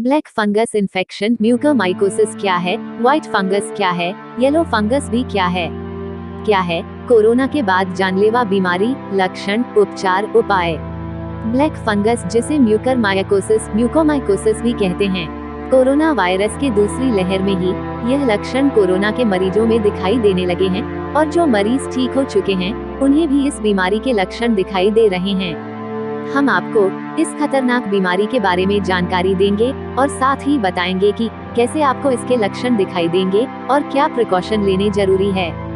Black fungus infection mucormycosis क्या है, white fungus क्या है, येलो फंगस भी क्या है कोरोना के बाद जानलेवा बीमारी, लक्षण, उपचार, उपाय। ब्लैक फंगस जिसे म्यूकोमाइकोसिस भी कहते हैं, कोरोना वायरस के दूसरी लहर में ही यह लक्षण कोरोना के मरीजों में दिखाई देने लगे हैं और जो मरीज ठीक हो चुके हैं उन्हें भी इस बीमारी के लक्षण दिखाई दे रहे हैं। हम आपको इस खतरनाक बीमारी के बारे में जानकारी देंगे और साथ ही बताएंगे कि कैसे आपको इसके लक्षण दिखाई देंगे और क्या प्रिकॉशन लेने जरूरी है।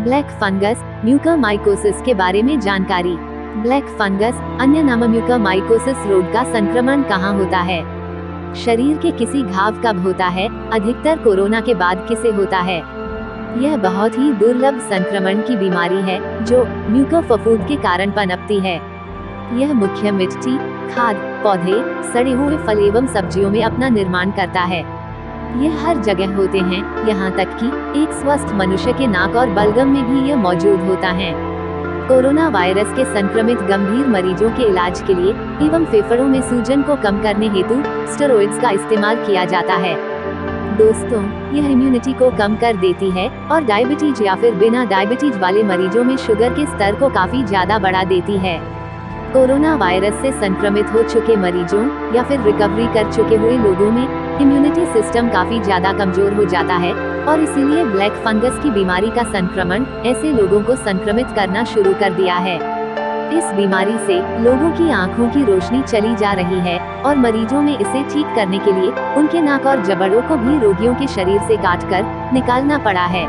ब्लैक फंगस म्यूकोमाइकोसिस के बारे में जानकारी। ब्लैक फंगस अन्य नाम म्यूकोमाइकोसिस रोग का संक्रमण कहाँ होता है, शरीर के किसी घाव कब होता है, अधिकतर कोरोना के बाद किसे होता है। यह बहुत ही दुर्लभ संक्रमण की बीमारी है जो म्यूकोफफूंद के कारण पनपती है। यह मुख्य मिट्टी, खाद, पौधे, सड़े हुए फल एवं सब्जियों में अपना निर्माण करता है। यह हर जगह होते हैं, यहाँ तक कि एक स्वस्थ मनुष्य के नाक और बलगम में भी यह मौजूद होता है। कोरोना वायरस के संक्रमित गंभीर मरीजों के इलाज के लिए एवं फेफड़ों में सूजन को कम करने हेतु स्टेरॉइड्स का इस्तेमाल किया जाता है। दोस्तों, यह इम्यूनिटी को कम कर देती है और डायबिटीज या फिर बिना डायबिटीज वाले मरीजों में शुगर के स्तर को काफी ज्यादा बढ़ा देती है। कोरोना वायरस से संक्रमित हो चुके मरीजों या फिर रिकवरी कर चुके हुए लोगों में इम्यूनिटी सिस्टम काफी ज्यादा कमजोर हो जाता है और इसीलिए ब्लैक फंगस की बीमारी का संक्रमण ऐसे लोगों को संक्रमित करना शुरू कर दिया है। इस बीमारी से लोगों की आंखों की रोशनी चली जा रही है और मरीजों में इसे ठीक करने के लिए उनके नाक और जबड़ों को भी रोगियों के शरीर से काटकर निकालना पड़ा है।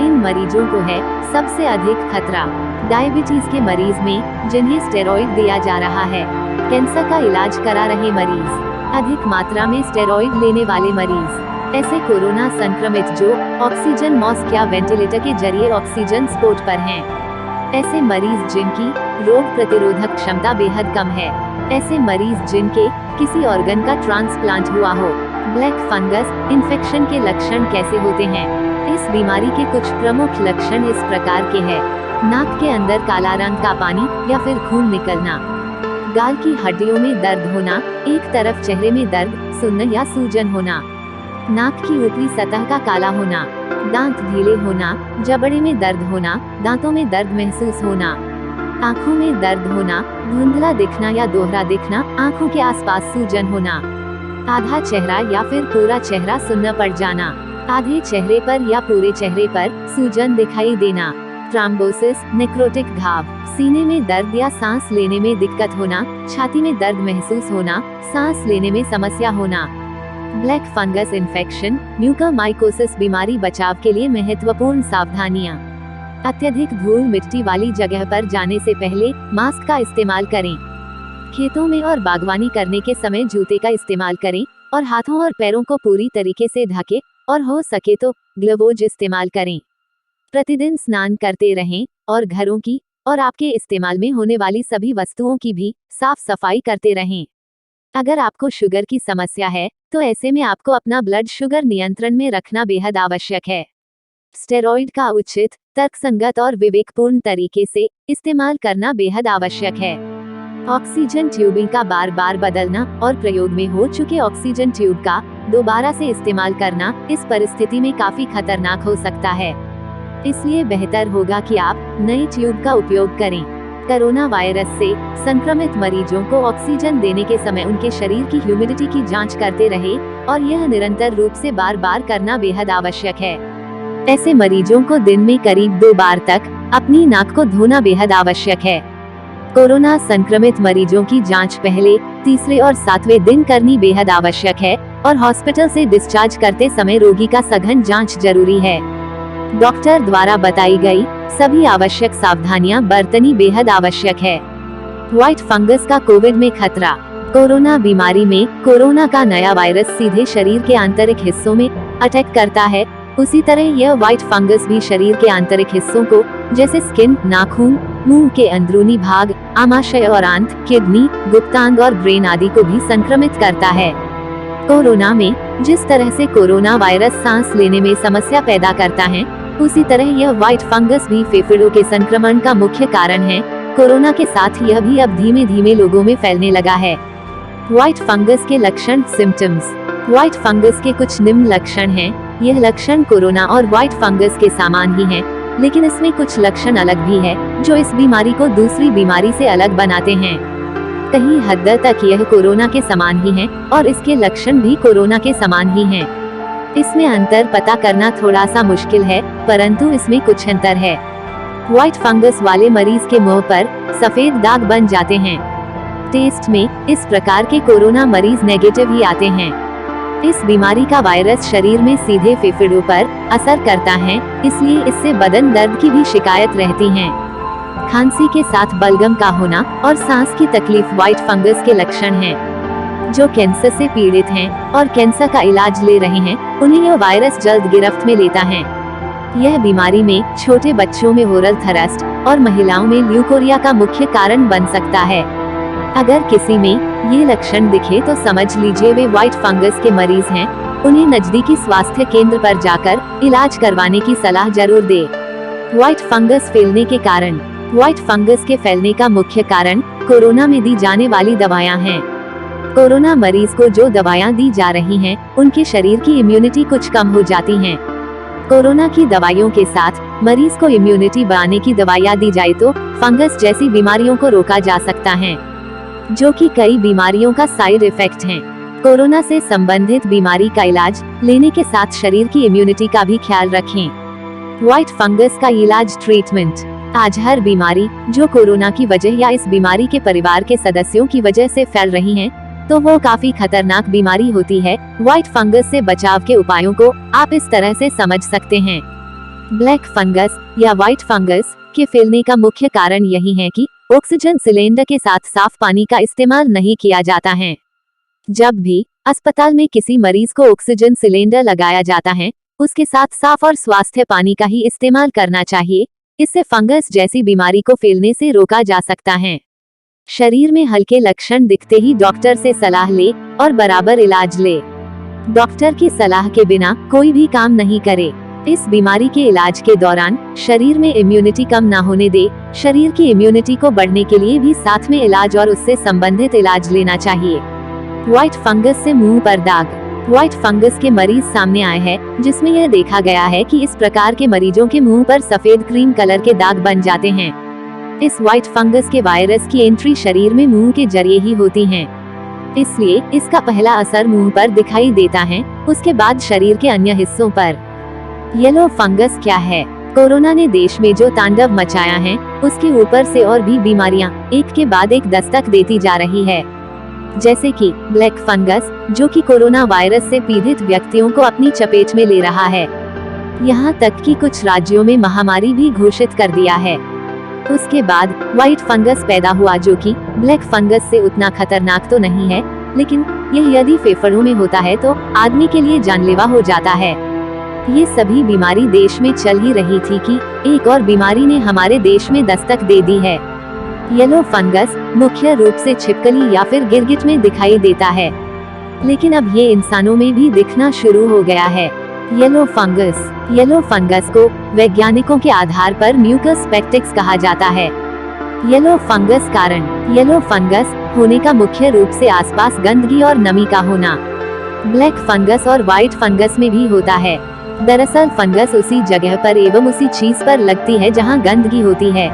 इन मरीजों को है सबसे अधिक खतरा डायबिटीज के मरीज में जिन्हें स्टेरॉइड दिया जा रहा है, कैंसर का इलाज करा रहे मरीज, अधिक मात्रा में स्टेरॉइड लेने वाले मरीज, ऐसे कोरोना संक्रमित जो ऑक्सीजन मास्क या वेंटिलेटर के जरिए ऑक्सीजन सपोर्ट पर हैं, ऐसे मरीज जिनकी रोग प्रतिरोधक क्षमता बेहद कम है, ऐसे मरीज जिनके किसी ऑर्गन का ट्रांसप्लांट हुआ हो। ब्लैक फंगस इन्फेक्शन के लक्षण कैसे होते हैं? इस बीमारी के कुछ प्रमुख लक्षण इस प्रकार के हैं: नाक के अंदर काला रंग का पानी या फिर खून निकलना, गाल की हड्डियों में दर्द होना, एक तरफ चेहरे में दर्द, सुन्न या सूजन होना, नाक की ऊपरी सतह का काला होना, दांत ढीले होना, जबड़े में दर्द होना, दांतों में दर्द महसूस होना, आँखों में दर्द होना, धुंधला दिखना या दोहरा दिखना, आँखों के आसपास सूजन होना, आधा चेहरा या फिर पूरा चेहरा सुन्न पड़ जाना, आधे चेहरे पर या पूरे चेहरे पर सूजन दिखाई देना, ट्रम्बोसिस, नेक्रोटिक घाव, सीने में दर्द या सांस लेने में दिक्कत होना, छाती में दर्द महसूस होना, सांस लेने में समस्या होना। ब्लैक फंगस इन्फेक्शन म्यूकोमाइकोसिस बीमारी बचाव के लिए महत्वपूर्ण सावधानियां। अत्यधिक धूल मिट्टी वाली जगह पर जाने से पहले मास्क का इस्तेमाल करें। खेतों में और बागवानी करने के समय जूते का इस्तेमाल करें और हाथों और पैरों को पूरी तरीके से ढकें और हो सके तो ग्लवोज इस्तेमाल करें। प्रतिदिन स्नान करते रहें और घरों की और आपके इस्तेमाल में होने वाली सभी वस्तुओं की भी साफ सफाई करते रहें। अगर आपको शुगर की समस्या है तो ऐसे में आपको अपना ब्लड शुगर नियंत्रण में रखना बेहद आवश्यक है। स्टेरॉइड का उचित, तर्कसंगत और विवेकपूर्ण तरीके से इस्तेमाल करना बेहद आवश्यक है। ऑक्सीजन ट्यूबिंग का बार बार बदलना और प्रयोग में हो चुके ऑक्सीजन ट्यूब का दोबारा से इस्तेमाल करना इस परिस्थिति में काफी खतरनाक हो सकता है, इसलिए बेहतर होगा कि आप नई ट्यूब का उपयोग करें। कोरोना वायरस से संक्रमित मरीजों को ऑक्सीजन देने के समय उनके शरीर की ह्यूमिडिटी की जांच करते रहे और यह निरंतर रूप से बार बार करना बेहद आवश्यक है। ऐसे मरीजों को दिन में करीब 2 बार तक अपनी नाक को धोना बेहद आवश्यक है। कोरोना संक्रमित मरीजों की जांच पहले, तीसरे और 7वें दिन करनी बेहद आवश्यक है और हॉस्पिटल से डिस्चार्ज करते समय रोगी का सघन जांच जरूरी है। डॉक्टर द्वारा बताई गई सभी आवश्यक सावधानियां बरतनी बेहद आवश्यक है। व्हाइट फंगस का कोविड में खतरा। कोरोना बीमारी में कोरोना का नया वायरस सीधे शरीर के आंतरिक हिस्सों में अटैक करता है, उसी तरह यह व्हाइट फंगस भी शरीर के आंतरिक हिस्सों को जैसे स्किन, नाखून, मुंह के अंदरूनी भाग, आमाशय और आंत, किडनी, गुप्तांग और ब्रेन आदि को भी संक्रमित करता है। कोरोना में जिस तरह से कोरोना वायरस सांस लेने में समस्या पैदा करता है, उसी तरह यह व्हाइट फंगस भी फेफड़ों के संक्रमण का मुख्य कारण है। कोरोना के साथ यह भी अब धीमे धीमे लोगों में फैलने लगा है। व्हाइट फंगस के लक्षण सिम्टम्स। व्हाइट फंगस के कुछ निम्न लक्षण हैं। यह लक्षण कोरोना और व्हाइट फंगस के समान ही हैं, लेकिन इसमें कुछ लक्षण अलग भी है जो इस बीमारी को दूसरी बीमारी से अलग बनाते हैं। कहीं हद तक यह कोरोना के समान ही है और इसके लक्षण भी कोरोना के समान ही हैं। इसमें अंतर पता करना थोड़ा सा मुश्किल है, परंतु इसमें कुछ अंतर है। व्हाइट फंगस वाले मरीज के मुंह पर सफेद दाग बन जाते हैं। टेस्ट में इस प्रकार के कोरोना मरीज नेगेटिव ही आते हैं। इस बीमारी का वायरस शरीर में सीधे फेफड़ों पर असर करता है, इसलिए इससे बदन दर्द की भी शिकायत रहती है। खांसी के साथ बलगम का होना और सांस की तकलीफ व्हाइट फंगस के लक्षण हैं। जो कैंसर से पीड़ित हैं और कैंसर का इलाज ले रहे हैं, उन्हें यह वायरस जल्द गिरफ्त में लेता है। यह बीमारी में छोटे बच्चों में ओरल थ्रस्ट और महिलाओं में ल्यूकोरिया का मुख्य कारण बन सकता है। अगर किसी में ये लक्षण दिखे तो समझ लीजिए वे व्हाइट फंगस के मरीज हैं। उन्हें नजदीकी स्वास्थ्य केंद्र पर जाकर इलाज करवाने की सलाह जरूर दे। व्हाइट फंगस फैलने के कारण। व्हाइट फंगस के फैलने का मुख्य कारण कोरोना में दी जाने वाली दवाएं हैं। कोरोना मरीज को जो दवाएं दी जा रही हैं, उनके शरीर की इम्यूनिटी कुछ कम हो जाती है। कोरोना की दवाइयों के साथ मरीज को इम्यूनिटी बढ़ाने की दवाइयां दी जाए तो फंगस जैसी बीमारियों को रोका जा सकता है, जो कि कई बीमारियों का साइड इफेक्ट है। कोरोना से संबंधित बीमारी का इलाज लेने के साथ शरीर की इम्यूनिटी का भी ख्याल रखें। व्हाइट फंगस का इलाज ट्रीटमेंट। आज हर बीमारी जो कोरोना की वजह या इस बीमारी के परिवार के सदस्यों की वजह से फैल रही है, तो वो काफी खतरनाक बीमारी होती है। व्हाइट फंगस से बचाव के उपायों को आप इस तरह से समझ सकते हैं। ब्लैक फंगस या व्हाइट फंगस के फैलने का मुख्य कारण यही है कि ऑक्सीजन सिलेंडर के साथ साफ पानी का इस्तेमाल नहीं किया जाता है। जब भी अस्पताल में किसी मरीज को ऑक्सीजन सिलेंडर लगाया जाता है, उसके साथ साफ और स्वास्थ्य पानी का ही इस्तेमाल करना चाहिए। इससे फंगस जैसी बीमारी को फैलने से रोका जा सकता है। शरीर में हल्के लक्षण दिखते ही डॉक्टर से सलाह ले और बराबर इलाज ले। डॉक्टर की सलाह के बिना कोई भी काम नहीं करे। इस बीमारी के इलाज के दौरान शरीर में इम्यूनिटी कम ना होने दे। शरीर की इम्यूनिटी को बढ़ने के लिए भी साथ में इलाज और उससे संबंधित इलाज लेना चाहिए। व्हाइट फंगस से मुंह पर दाग। व्हाइट फंगस के मरीज सामने आए हैं, जिसमें यह देखा गया है कि इस प्रकार के मरीजों के मुंह पर सफेद क्रीम कलर के दाग बन जाते हैं। इस व्हाइट फंगस के वायरस की एंट्री शरीर में मुंह के जरिए ही होती है, इसलिए इसका पहला असर मुंह पर दिखाई देता है, उसके बाद शरीर के अन्य हिस्सों पर। येलो फंगस क्या है? कोरोना ने देश में जो तांडव मचाया है, उसके ऊपर से और भी बीमारियां एक के बाद एक दस्तक देती जा रही है, जैसे कि ब्लैक फंगस, जो कि कोरोना वायरस से पीड़ित व्यक्तियों को अपनी चपेट में ले रहा है। यहाँ तक कि कुछ राज्यों में महामारी भी घोषित कर दिया है। उसके बाद व्हाइट फंगस पैदा हुआ, जो कि ब्लैक फंगस से उतना खतरनाक तो नहीं है, लेकिन यह यदि फेफड़ों में होता है तो आदमी के लिए जानलेवा हो जाता है। ये सभी बीमारी देश में चल ही रही थी कि एक और बीमारी ने हमारे देश में दस्तक दे दी है। येलो फंगस मुख्य रूप से छिपकली या फिर गिरगिट में दिखाई देता है, लेकिन अब ये इंसानों में भी दिखना शुरू हो गया है। येलो फंगस को वैज्ञानिकों के आधार पर म्यूकस पेक्टिक्स कहा जाता है। येलो फंगस कारण। येलो फंगस होने का मुख्य रूप से आसपास गंदगी और नमी का होना। ब्लैक फंगस और व्हाइट फंगस में भी होता है। दरअसल फंगस उसी जगह पर एवं उसी चीज पर लगती है जहां गंदगी होती है।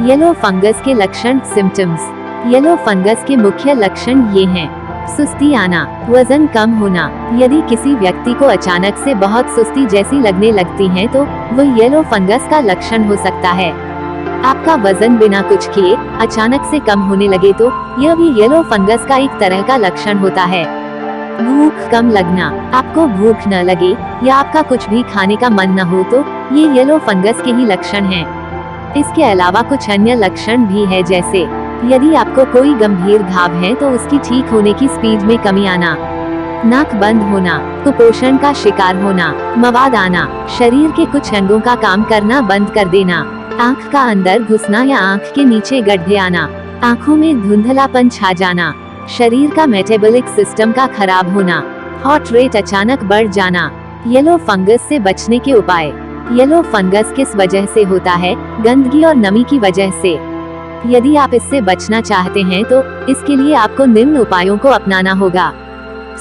येलो फंगस के लक्षण सिम्टम्स। येलो फंगस के मुख्य लक्षण ये हैं: सुस्ती आना, वजन कम होना। यदि किसी व्यक्ति को अचानक से बहुत सुस्ती जैसी लगने लगती है तो वह येलो फंगस का लक्षण हो सकता है। आपका वजन बिना कुछ किए अचानक से कम होने लगे तो यह भी येलो फंगस का एक तरह का लक्षण होता है। भूख कम लगना, आपको भूख न लगे या आपका कुछ भी खाने का मन न हो तो ये येलो फंगस के ही लक्षण हैं। इसके अलावा कुछ अन्य लक्षण भी है, जैसे यदि आपको कोई गंभीर घाव है तो उसकी ठीक होने की स्पीड में कमी आना, नाक बंद होना, कुपोषण का शिकार होना, मवाद आना, शरीर के कुछ अंगों का काम करना बंद कर देना, आंख का अंदर घुसना या आंख के नीचे गड्ढे आना, आंखों में धुंधलापन छा जाना, शरीर का मेटाबॉलिक सिस्टम का खराब होना, हार्ट रेट अचानक बढ़ जाना। येलो फंगस से बचने के उपाय। येलो फंगस किस वजह से होता है? गंदगी और नमी की वजह से। यदि आप इससे बचना चाहते हैं तो इसके लिए आपको निम्न उपायों को अपनाना होगा।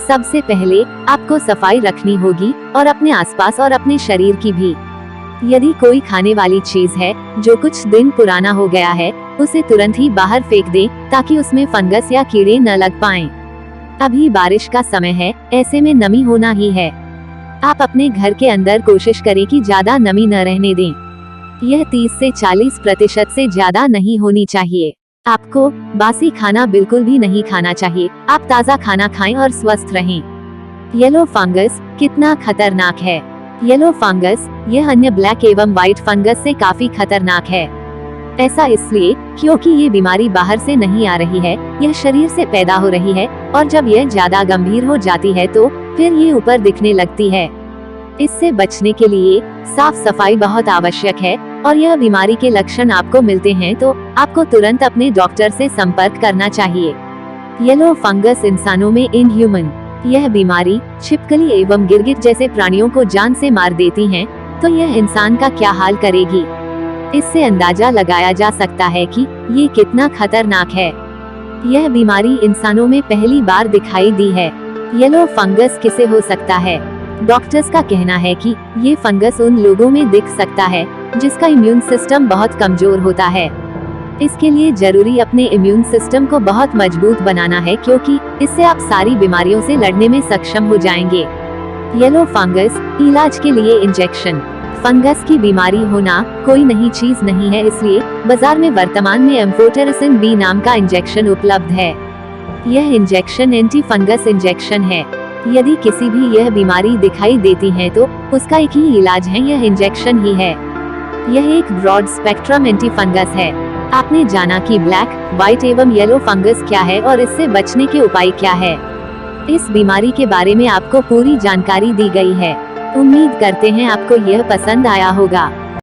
सबसे पहले आपको सफाई रखनी होगी और अपने आसपास और अपने शरीर की भी। यदि कोई खाने वाली चीज है जो कुछ दिन पुराना हो गया है, उसे तुरंत ही बाहर फेंक दें ताकि उसमें फंगस या कीड़े न लग पाएं। अभी बारिश का समय है, ऐसे में नमी होना ही है। आप अपने घर के अंदर कोशिश करें कि ज्यादा नमी न रहने दें। यह 30 से 40% से ज्यादा नहीं होनी चाहिए। आपको बासी खाना बिल्कुल भी नहीं खाना चाहिए। आप ताज़ा खाना खाएं और स्वस्थ रहें। येलो फंगस कितना खतरनाक है? येलो फंगस यह अन्य ब्लैक एवं व्हाइट फंगस से काफी खतरनाक है। ऐसा इसलिए क्योंकि ये बीमारी बाहर से नहीं आ रही है, यह शरीर से पैदा हो रही है और जब यह ज्यादा गंभीर हो जाती है तो फिर ये ऊपर दिखने लगती है। इससे बचने के लिए साफ सफाई बहुत आवश्यक है और यह बीमारी के लक्षण आपको मिलते हैं तो आपको तुरंत अपने डॉक्टर से संपर्क करना चाहिए। येलो फंगस इंसानों में इनह्यूमन, यह बीमारी छिपकली एवं गिरगिट जैसे प्राणियों को जान से मार देती हैं, तो यह इंसान का क्या हाल करेगी? इससे अंदाजा लगाया जा सकता है कि ये कितना खतरनाक है। यह बीमारी इंसानों में पहली बार दिखाई दी है। येलो फंगस किसे हो सकता है? डॉक्टर्स का कहना है कि ये फंगस उन लोगों में दिख सकता है जिसका इम्यून सिस्टम बहुत कमजोर होता है। इसके लिए जरूरी अपने इम्यून सिस्टम को बहुत मजबूत बनाना है, क्योंकि इससे आप सारी बीमारियों से लड़ने में सक्षम हो जाएंगे। येलो फंगस इलाज के लिए इंजेक्शन। फंगस की बीमारी होना कोई नई चीज नहीं है, इसलिए बाजार में वर्तमान में एम्फोटेरिसिन बी नाम का इंजेक्शन उपलब्ध है। यह इंजेक्शन एंटी फंगस इंजेक्शन है। यदि किसी भी यह बीमारी दिखाई देती है तो उसका एक ही इलाज है, यह इंजेक्शन ही है। यह एक ब्रॉड स्पेक्ट्रम एंटी फंगस है। आपने जाना कि ब्लैक, व्हाइट एवं येलो फंगस क्या है और इससे बचने के उपाय क्या है। इस बीमारी के बारे में आपको पूरी जानकारी दी गई है। उम्मीद करते हैं आपको यह पसंद आया होगा।